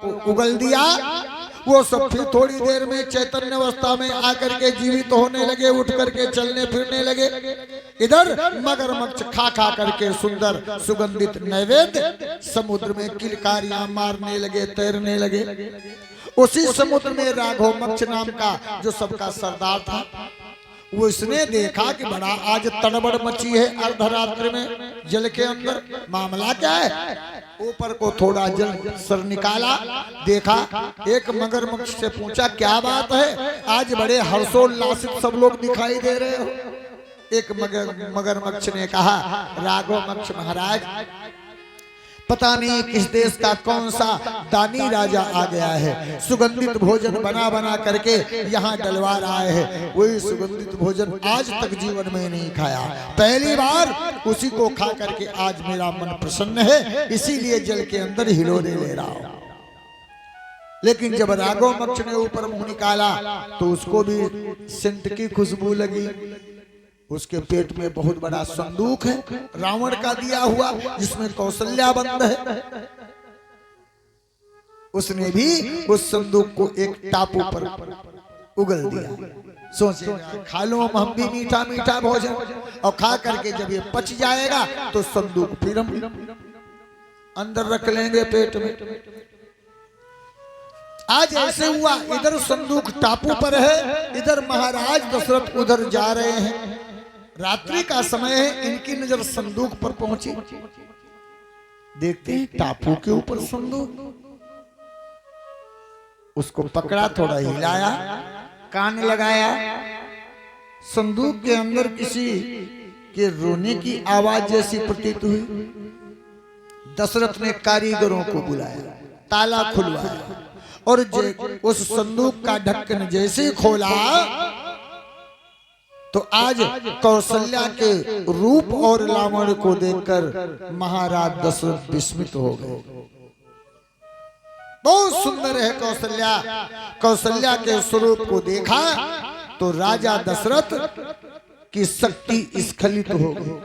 उगल दिया। वो सब फिर थोड़ी देर में चैतन्य अवस्था में आकर के जीवित होने लगे, उठ करके चलने फिरने लगे। इधर मगरमच्छ खा खा करके सुंदर सुगंधित नैवेद्य समुद्र में किलकारियां मारने लगे, तैरने लगे। उसी समुद्र में राघव मच्छ नाम का जो सबका सरदार था, वो इसने देखा कि बड़ा आज तड़बड़ मची है अर्धरात्रि में जल के अंदर, मामला क्या है। ऊपर को थोड़ा जल सर निकाला, देखा एक मगरमच्छ से पूछा क्या बात है, आज बड़े हर्षोल्लासित सब लोग दिखाई दे रहे हो। एक मगरमच्छ ने कहा, राघव मच्छ महाराज, पता नहीं किस देश का कौन सा दानी राजा आ गया है, सुगंधित भोजन बना बना करके यहाँ डलवा रहा है। वही सुगंधित भोजन आज तक जीवन में नहीं खाया, पहली बार उसी को खा करके आज मेरा मन प्रसन्न है, इसीलिए जल के अंदर हिलोरे ले रहा हूं। लेकिन जब राघव मच्छ ने ऊपर मुंह निकाला तो उसको भी सेंट की खुशबू लगी। उसके पेट में बहुत बड़ा संदूक है, रावण का दिया हुआ, जिसमें कौशल्या बंद है। उसने भी उस संदूक को एक टापू पर उगल दिया। सोचे खा लो हम भी मीठा मीठा भोजन, और खा करके जब ये पच जाएगा तो संदूक फिर हम अंदर रख लेंगे पेट में। आज ऐसे हुआ, इधर संदूक टापू पर है, इधर महाराज दशरथ उधर जा रहे हैं। रात्रि का समय है, इनकी नजर संदूक पर पहुंची। देखते हैं टापू के ऊपर संदूक, उसको पकड़ा, थोड़ा हिलाया, कान लगाया। संदूक के अंदर किसी के रोने की आवाज जैसी प्रतीत हुई। दशरथ ने कारीगरों को बुलाया, ताला खुलवाया, और उस संदूक का ढक्कन जैसे खोला तो आज कौशल्या के रूप और लावण्य को देखकर महाराज दशरथ विस्मित हो गए। बहुत सुंदर है कौशल्या। कौशल्या के स्वरूप को देखा तो राजा दशरथ की शक्ति स्खलित हो गई।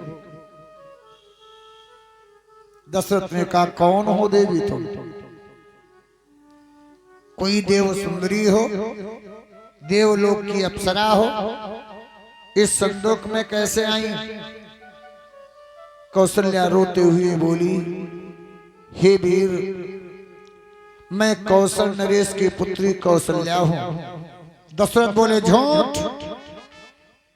दशरथ ने कहा, कौन हो देवी तुम? कोई देव सुंदरी हो, देवलोक की अप्सरा हो, इस संदूक में कैसे आई? कौशल्या रोते हुए बोली, हे वीर, मैं कौशल नरेश की पुत्री कौशल्या हूं। दशरथ बोले, झूठ,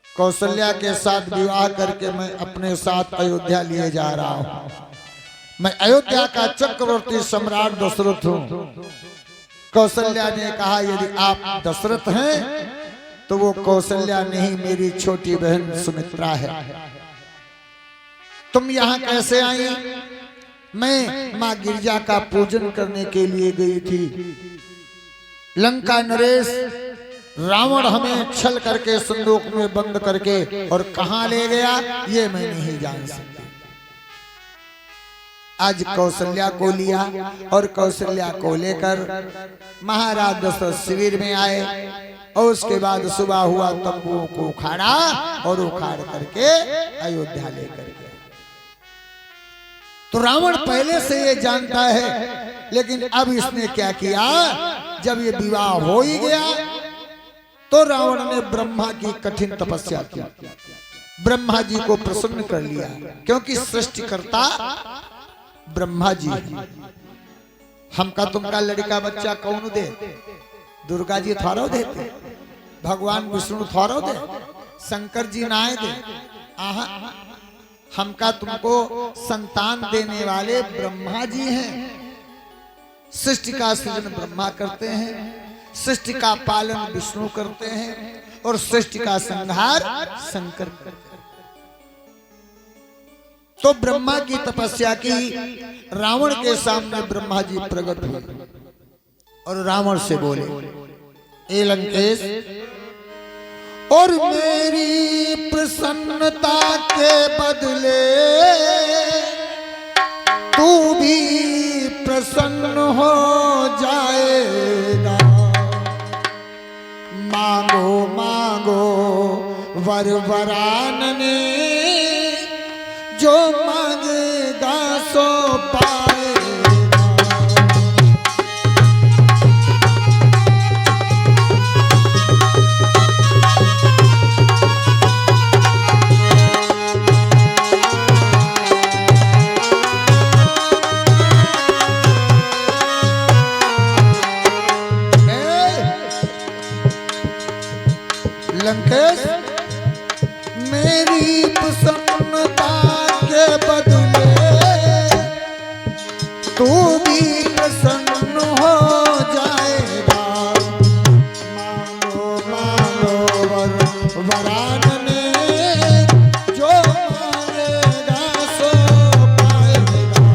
कौशल्या के साथ विवाह करके मैं अपने साथ अयोध्या लिए जा रहा हूं। मैं अयोध्या का चक्रवर्ती सम्राट दशरथ हूं। कौशल्या ने कहा, यदि आप दशरथ हैं तो वो कौशल्या नहीं, मेरी छोटी बहन सुमित्रा है। तुम यहाँ कैसे आई? मैं माँ गिरजा का पूजन करने के लिए गई थी। लंका नरेश रावण हमें छल करके संदूक में बंद करके और कहाँ ले गया ये मैं नहीं जान सकती। आज कौशल्या को लिया और कौशल्या को लेकर महाराज दशरथ शिविर में आए, और उसके बाद सुबह हुआ, तंबुओं को उखाड़ा और उखाड़ करके अयोध्या लेकर गया। तो रावण पहले से ये जानता है, लेकिन अब इसने क्या किया, जब ये विवाह हो ही गया तो रावण ने ब्रह्मा की कठिन तपस्या की, ब्रह्मा जी को प्रसन्न कर लिया, क्योंकि सृष्टिकर्ता ब्रह्मा जी। हमका तुमका लड़का बच्चा कौन दे? दुर्गा जी थोड़ा देते, भगवान विष्णु थोड़ा दे, शंकर जी नाए दे। आहा, हमका तुमको संतान देने वाले ब्रह्मा जी हैं। सृष्टि का सृजन ब्रह्मा करते हैं, सृष्टि का पालन विष्णु करते हैं, और सृष्टि का संहार शंकर करते हैं। तो ब्रह्मा की तपस्या की, रावण के सामने ब्रह्मा जी प्रकट हुए और रावण से बोले, ए लंकेश, और मेरी प्रसन्नता के बदले तू भी प्रसन्न हो जाएगा। मांगो मांगो वर वरानने, जो मांगेगा सो पाएगा। लंकेश मेरी प्रसन्नता के बदले तू भी प्रसन्न हो जाएगा। मांगो मांगो वरान में जो मांगेगा सो पाएगा।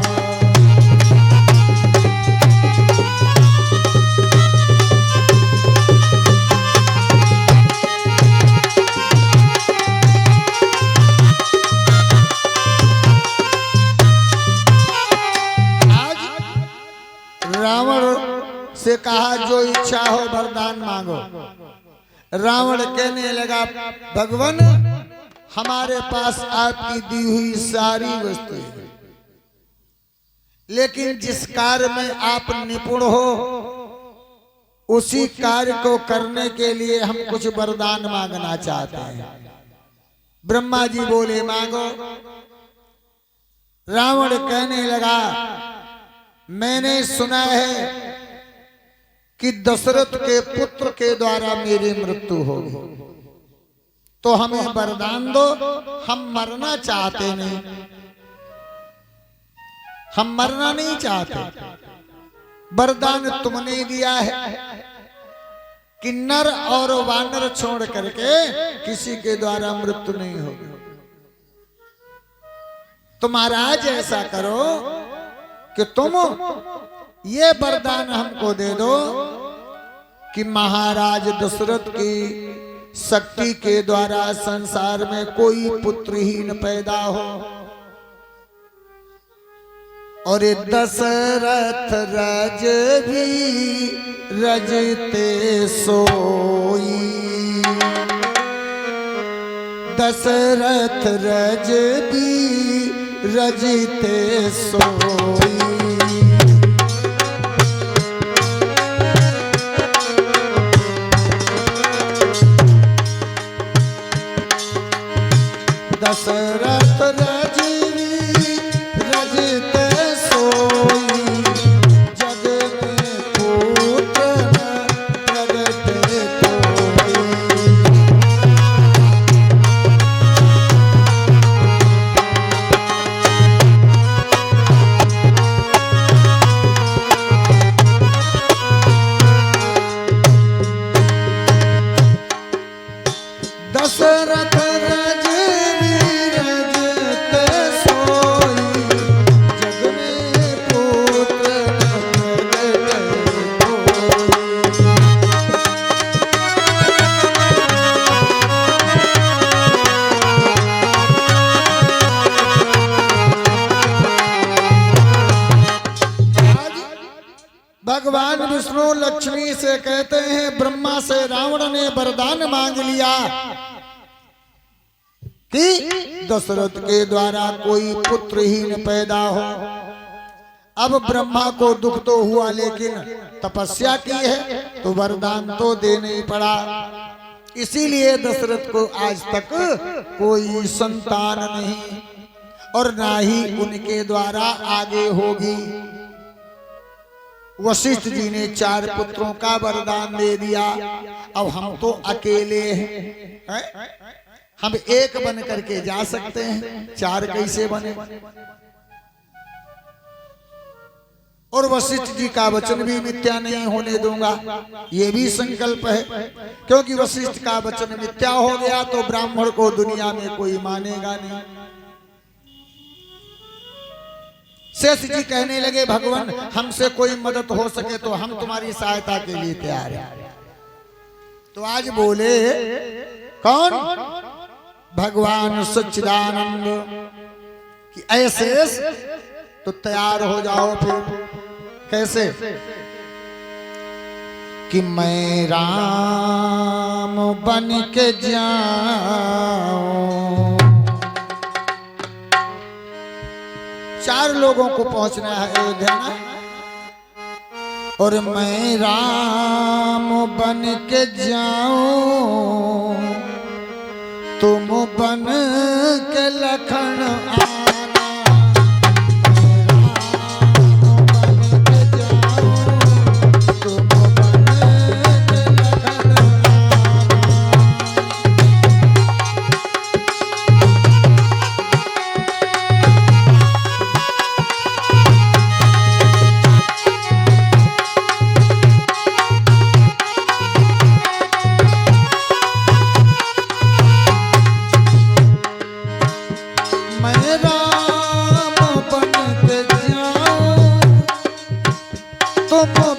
रावण से कहा जो इच्छा हो वरदान मांगो। रावण कहने लगा भगवान हमारे पास आपकी दी हुई सारी वस्तुएं, लेकिन जिस कार्य में आप निपुण हो उसी कार्य को करने के लिए हम कुछ वरदान मांगना चाहते हैं। ब्रह्मा जी बोले मांगो। रावण कहने लगा मैंने सुना है कि दशरथ के पुत्र के द्वारा मेरी मृत्यु होगी, तो हमें वरदान दो। हम मरना चाहते नहीं, हम मरना नहीं चाहते। वरदान तुमने दिया है कि नर और वानर छोड़ करके किसी के द्वारा मृत्यु नहीं होगी। तो महाराज ऐसा करो कि तुम ये वरदान हमको दे दो कि महाराज दशरथ की शक्ति के द्वारा संसार में कोई पुत्रहीन पैदा हो। और ये दशरथ रज भी रजते सोई, दशरथ रज भी रजते सोई। दशरथ रजवी रजते सोई, जग में पुत्र प्रगटे कोई। दशरथ भगवान विष्णु लक्ष्मी से कहते हैं ब्रह्मा से रावण ने वरदान मांग लिया कि दशरथ के द्वारा कोई पुत्रहीन पैदा हो। अब ब्रह्मा को दुख तो हुआ, लेकिन तपस्या की है तो वरदान तो देना ही पड़ा। इसीलिए दशरथ को आज तक कोई संतान नहीं और ना ही उनके द्वारा आगे होगी। वशिष्ठ जी ने 4 पुत्रों का वरदान दे दिया। अब हम तो अकेले हैं, हम एक बन करके जा सकते हैं, 4 कैसे बने। और वशिष्ठ जी का वचन भी मिथ्या नहीं होने दूंगा, ये भी संकल्प है। क्योंकि वशिष्ठ का वचन मिथ्या हो गया तो ब्राह्मण को दुनिया में कोई मानेगा नहीं। शेष जी कहने लगे भगवान हमसे कोई मदद हो सके तो हम तुम्हारी सहायता के लिए तैयार हैं। तो आज बोले कौन? भगवान सच्चिदानंद कि ऐसे तो तैयार हो जाओ। फिर कैसे? कि मैं राम बन के जाऊं। 4 लोगों को पहुंचना है अयोध्या में, और मैं राम बन के जाऊं, तुम बन के लखन आना। मैं राम बन के जाऊं, तुम बन के लखन आना।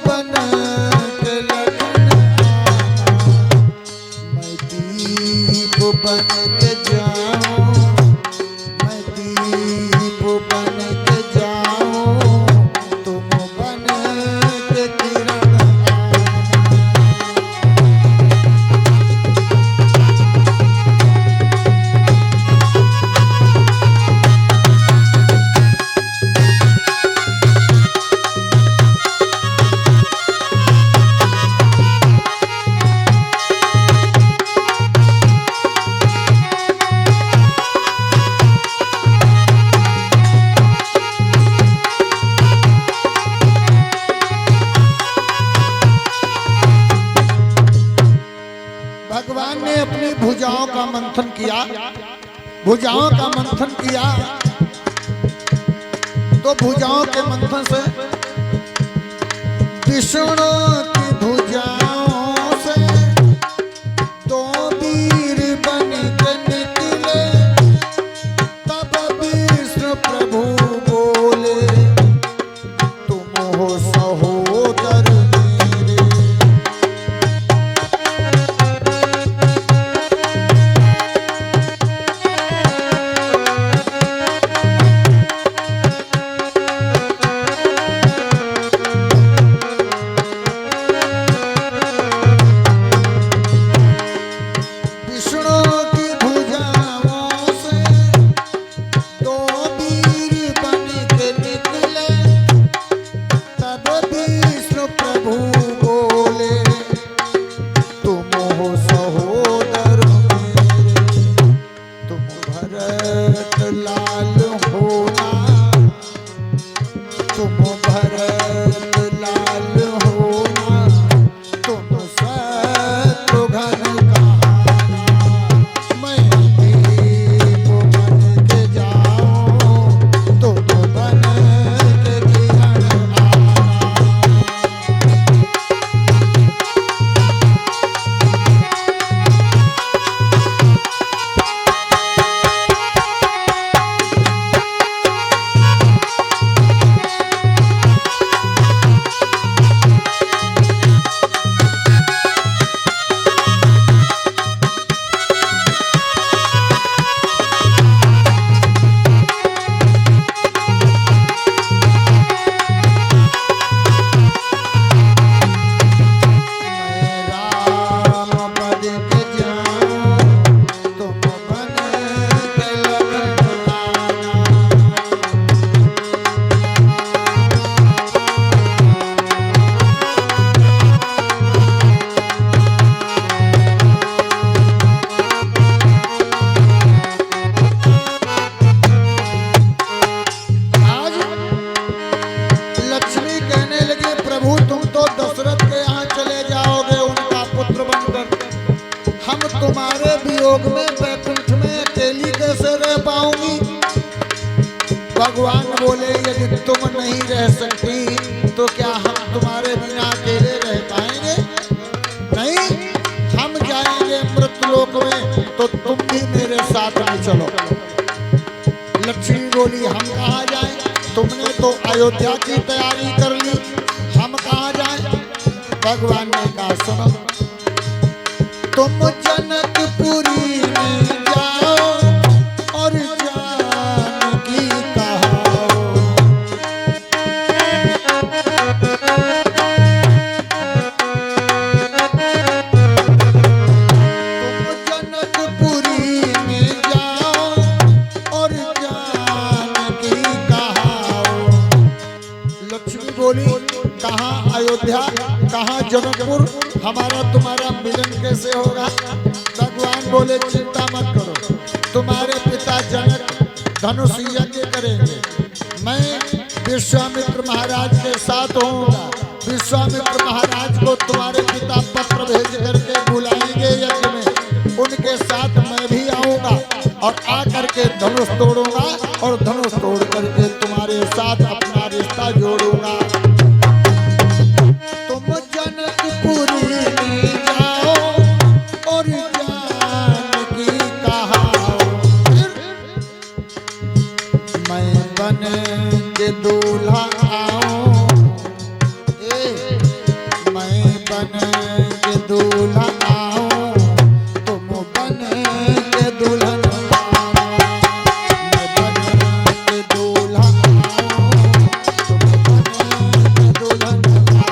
बन के लगन आना, मैं दीप बन के जाऊं, मैं दीप बन के जाऊं, तुम बन के किरण आना। भगवान ने अपनी भुजाओं का मंथन किया, भुजाओं का मंथन किया, तो भुजाओं के मंथन से विष्णु की भुजाओं से दो वीर बन के निकले, तब विष्णु प्रभु बोले तुम हो सहोदर मेरे। तुम्हारे वियोग में वैकुंठ में अकेली कैसे रह पाऊंगी। भगवान बोले यदि तुम नहीं रह सकती तो क्या हम तुम्हारे बिना अकेले रह पाएंगे? नहीं, हम जाएंगे मृतलोक में तो तुम भी मेरे साथ में चलो। लक्ष्मी बोली हम कहाँ जाएं? तुमने तो अयोध्या की तैयारी कर ली, हम कहाँ जाएं? भगवान ने कहा सुनो, तुम जनकपुरी में जाओ और जानकी कहाओ। तुम जनकपुरी में जाओ और जानकी कहाओ। लक्ष्मी बोली कहाँ अयोध्या, कहाँ जनकपुर, हमारा तुम्हारा मिलन कैसे होगा? भगवान बोले चिंता मत करो, तुम्हारे पिता जनक धनुष यज्ञ करेंगे, मैं विश्वामित्र महाराज के साथ होऊंगा। विश्वामित्र महाराज को तुम्हारे पिता पत्र भेज करके बुलाएंगे यज्ञ में, उनके साथ मैं भी आऊंगा और आकर के धनुष तोड़ूंगा और धनुष तोड़ करके तुम्हारे साथ अपना रिश्ता जोड़ूंगा। तुम जनकपुरी में जाओ और जानकी कहाओ। मैं बन के दूल्हा आऊं, बन के दूल्हा आओ, तुम बन के दुल्हन आओ। मैं बन के दूल्हा आओ, तुम बन के दुल्हन आओ।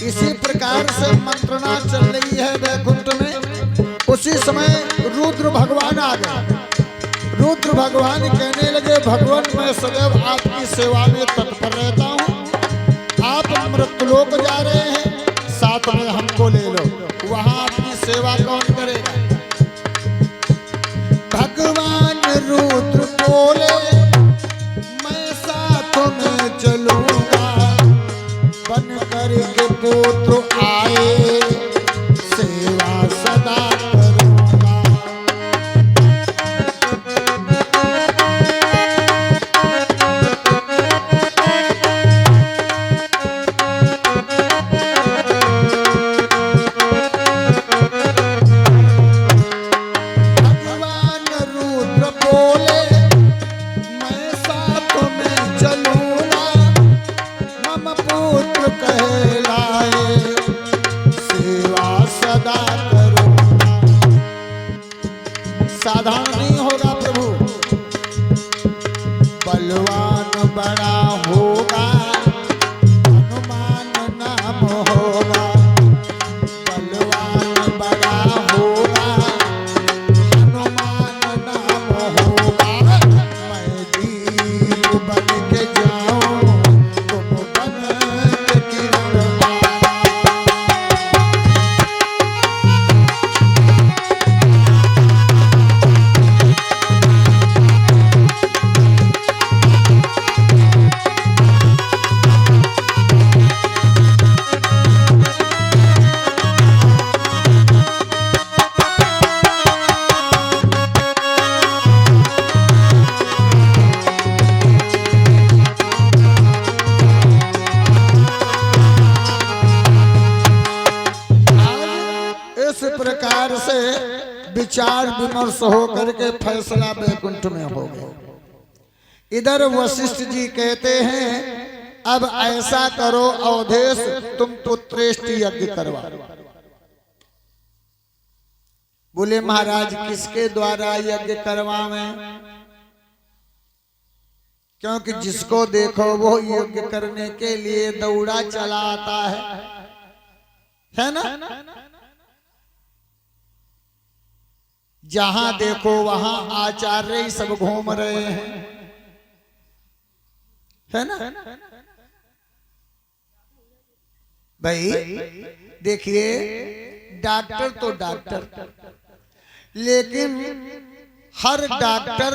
इसी प्रकार से मंत्रणा चल रही है वैकुंठ में। उसी समय रुद्र भगवान आ गए। रुद्र भगवान कहने लगे, भगवान मैं सदैव आपकी सेवा में तत्पर रहता हूँ। आप मृत्युलोक जा रहे हैं, साथ में हमको ले लो, वहां आपकी सेवा कौन करेगा। भगवान रुद्र बोले, मैं साथ में चलूंगा, बन करके पुत्र आए, सेवा सदा करूंगा। भगवान रुद्र बोले, मैं साथ में चलूंगा, मम पुत्र कहलाए, सेवा सदा करूंगा। साधारण नहीं होगा प्रभु, बलवान बड़ा होगा, हनुमान नाम होगा। बलवान बड़ा होगा, हनुमान नाम होगा। मैं दीप बन के जाऊं, तुम बन के किरण आओ। इस प्रकार से विचार विमर्श हो करके फैसला वैकुंठ में हो गया। इधर वशिष्ठ जी कहते हैं, अब ऐसा करो अवधेश, तुम पुत्रेष्ट यज्ञ करवा। बोले महाराज किसके द्वारा यज्ञ करवावें, क्योंकि जिसको देखो वो यज्ञ करने के लिए दौड़ा चला आता है ना। जहां देखो वहां आचार्य ही सब घूम रहे हैं, है ना। भाई देखिए, डॉक्टर तो डॉक्टर, लेकिन हर डॉक्टर